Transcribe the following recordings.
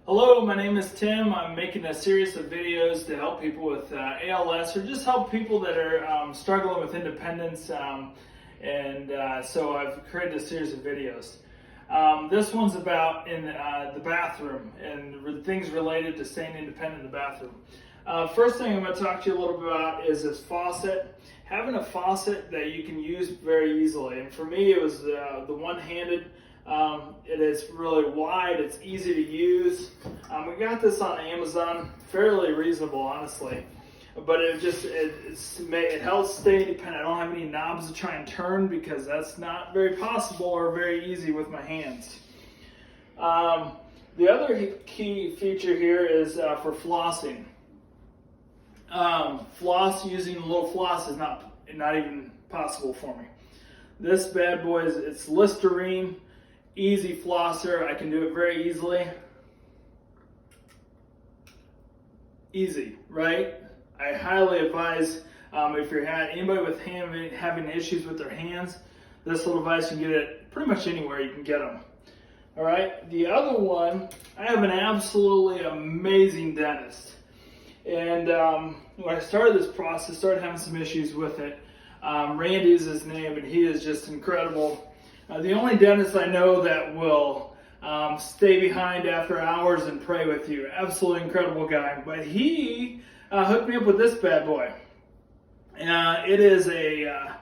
Hello, my name is Tim. I'm making a series of videos to help people with ALS or just help people that are struggling with independence. So I've created a series of videos. This one's about in the bathroom and things related to staying independent in the bathroom. First thing I'm going to talk to you a little bit about is this faucet. Having a faucet that you can use very easily. And for me, it was the one-handed. It is really wide, it's easy to use. We got this on Amazon, fairly reasonable honestly, but it helps stay independent. I don't have any knobs to try and turn because that's not very possible or very easy with my hands. The other key feature here is for flossing. Using a little floss is not even possible for me. This bad boy it's Listerine. Easy flosser. I can do it very easily. Easy, right? I highly advise if you're anybody with having issues with their hands, this little device, you can get it pretty much anywhere you can get them. All right. The other one, I have an absolutely amazing dentist, and when I started this process, started having some issues with it. Randy is his name, and he is just incredible. The only dentist I know that will stay behind after hours and pray with you. Absolutely incredible guy. But he hooked me up with this bad boy. It is a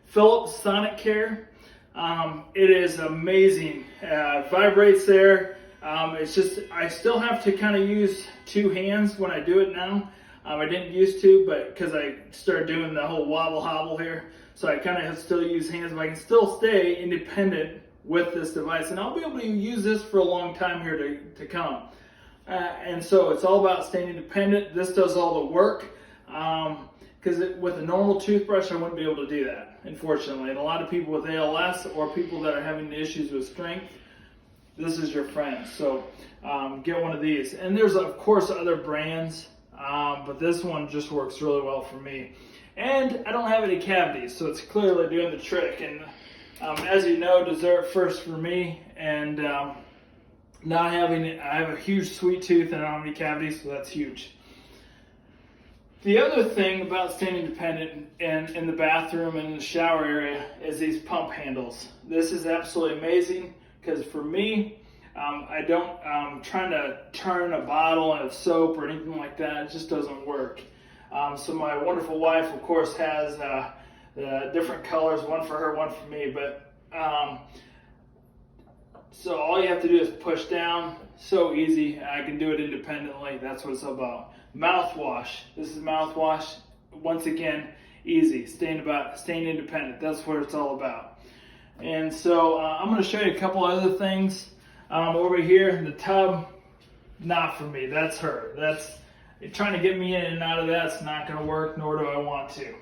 Philips Sonic Care. It is amazing. Vibrates there. It's just, I still have to kind of use two hands when I do it now. I didn't used to, but because I started doing the whole wobble hobble here. So I kind of have to still use hands, but I can still stay independent with this device. And I'll be able to use this for a long time here to come. And so it's all about staying independent. This does all the work. Because with a normal toothbrush, I wouldn't be able to do that, unfortunately. And a lot of people with ALS or people that are having issues with strength, this is your friend. So get one of these. And there's, of course, other brands, but this one just works really well for me. And I don't have any cavities, so it's clearly doing the trick. And as you know, dessert first for me. And I have a huge sweet tooth and I don't have any cavities, so that's huge. The other thing about staying independent in the bathroom and in the shower area is these pump handles. This is absolutely amazing because for me, trying to turn a bottle of soap or anything like that, it just doesn't work. So my wonderful wife, of course, has the different colors, one for her, one for me. But so all you have to do is push down. So easy. I can do it independently. That's what it's about. Mouthwash. This is mouthwash. Once again, easy. Staying independent. That's what it's all about. And so I'm going to show you a couple other things. Over here in the tub, not for me. That's her. Trying to get me in and out of that's not going to work, nor do I want to.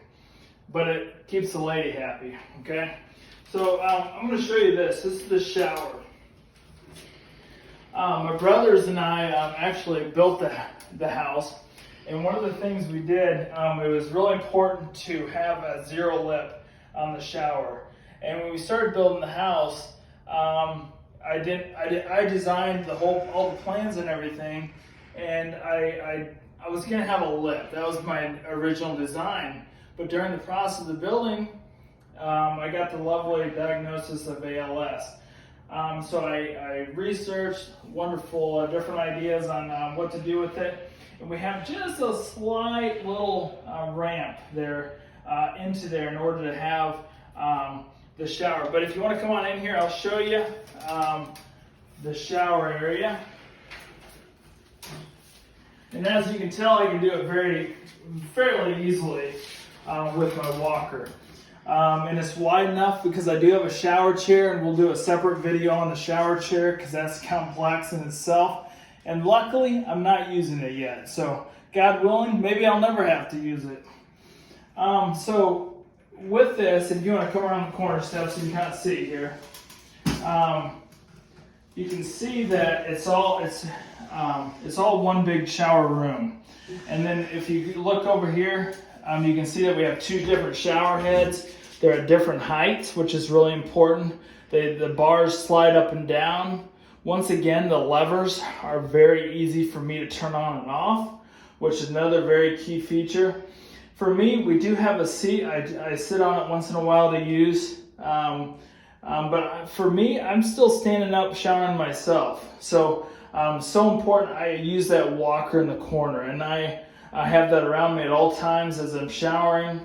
But it keeps the lady happy, okay? So I'm going to show you this. This is the shower. My brothers and I actually built the house. And one of the things we did, it was really important to have a zero lip on the shower. And when we started building the house, I designed all the plans and everything. And I was going to have a lip. That was my original design. But during the process of the building, I got the lovely diagnosis of ALS. So I researched wonderful different ideas on what to do with it. And we have just a slight little ramp there into there in order to have the shower. But if you want to come on in here, I'll show you the shower area. And as you can tell, I can do it fairly easily with my walker. And it's wide enough because I do have a shower chair, and we'll do a separate video on the shower chair because that's complex in itself. And luckily, I'm not using it yet. So God willing, maybe I'll never have to use it. So with this, if you want to come around the corner steps, you can kind of see here. You can see that it's all one big shower room. And then if you look over here, you can see that we have two different shower heads. They're at different heights, which is really important. The bars slide up and down, Once again, the levers are very easy for me to turn on and off, which is another very key feature. For me, we do have a seat. I sit on it once in a while to use. But for me, I'm still standing up showering myself. So important. I use that walker in the corner, and I have that around me at all times as I'm showering.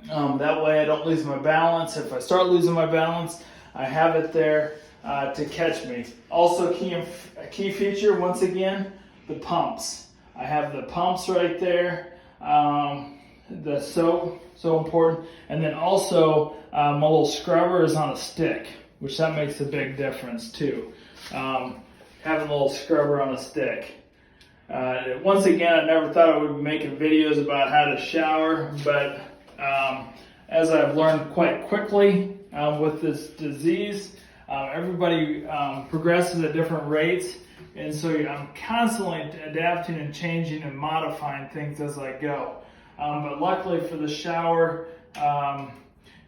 That way I don't lose my balance. If I start losing my balance, I have it there to catch me. Also, a key feature, once again, the pumps. I have the pumps right there. That's so important. And then also my little scrubber is on a stick, which that makes a big difference too. Having a little scrubber on a stick. Once again, I never thought I would be making videos about how to shower, but as I've learned quite quickly with this disease, everybody progresses at different rates, and so I'm constantly adapting and changing and modifying things as I go. But luckily for the shower, not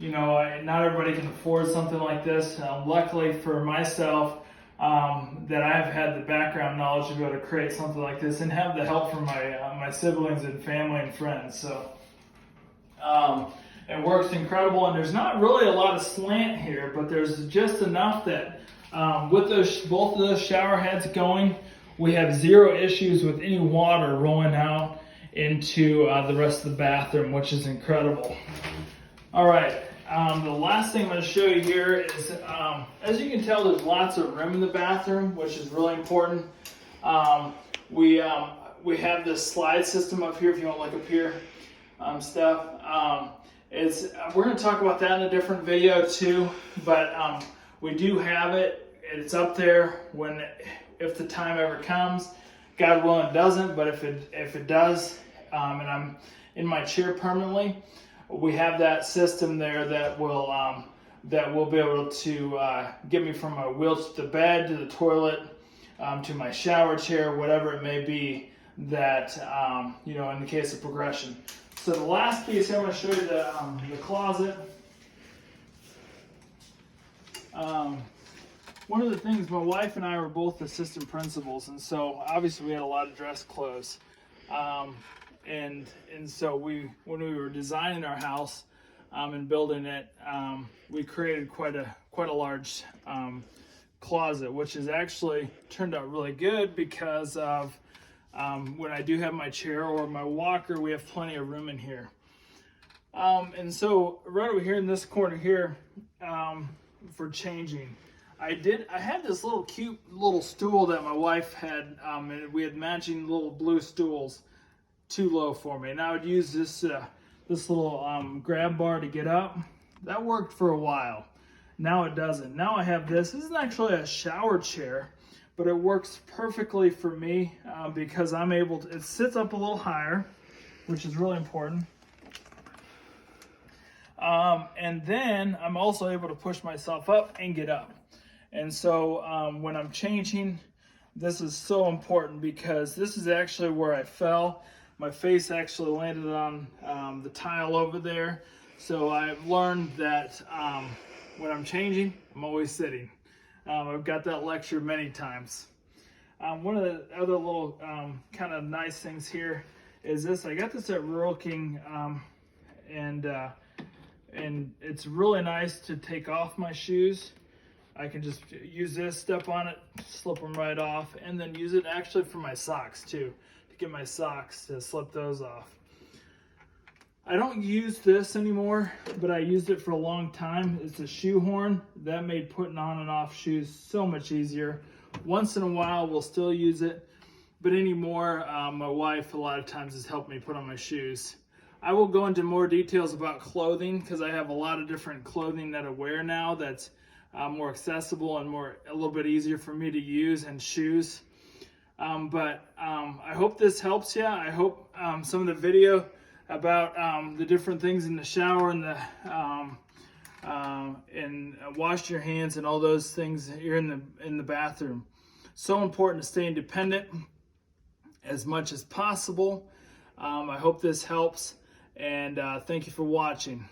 everybody can afford something like this. Luckily for myself, that I've had the background knowledge to be able to create something like this and have the help from my siblings and family and friends. So it works incredible, and there's not really a lot of slant here, but there's just enough that with both of those shower heads going, we have zero issues with any water rolling out into the rest of the bathroom, which is incredible. All right. The last thing I'm going to show you here is, as you can tell, there's lots of room in the bathroom, which is really important. We have this slide system up here, if you want to look up here, stuff. We're going to talk about that in a different video too, but we do have it. It's up there if the time ever comes. God willing, it doesn't, but if it does, and I'm in my chair permanently, we have that system there that will be able to get me from my wheel to the bed, to the toilet, to my shower chair, whatever it may be, that in the case of progression. So the last piece here, I'm going to show you the closet. One of the things, my wife and I were both assistant principals, and so obviously we had a lot of dress clothes. And so when we were designing our house and building it, we created quite a large closet, which has actually turned out really good because of when I do have my chair or my walker, we have plenty of room in here. And so right over here in this corner here, for changing, I had this little cute little stool that my wife had, and we had matching little blue stools. Too low for me, and I would use this little grab bar to get up. That worked for a while. Now it doesn't. Now I have this. This isn't actually a shower chair, but it works perfectly for me because I'm able to. It sits up a little higher, which is really important. And then I'm also able to push myself up and get up. And so when I'm changing, this is so important because this is actually where I fell. My face actually landed on the tile over there. So I've learned that when I'm changing, I'm always sitting. I've got that lecture many times. One of the other little kind of nice things here is this. I got this at Rural King, and it's really nice to take off my shoes. I can just use this, step on it, slip them right off, and then use it actually for my socks too. Get my socks to slip those off. I don't use this anymore, but I used it for a long time. It's a shoe horn that made putting on and off shoes so much easier. Once in a while we'll still use it, but anymore my wife a lot of times has helped me put on my shoes. I will go into more details about clothing because I have a lot of different clothing that I wear now that's more accessible and a little bit easier for me to use, and shoes. But I hope this helps you. I hope some of the video about the different things in the shower and wash your hands and all those things here in the bathroom. So important to stay independent as much as possible. I hope this helps, and thank you for watching.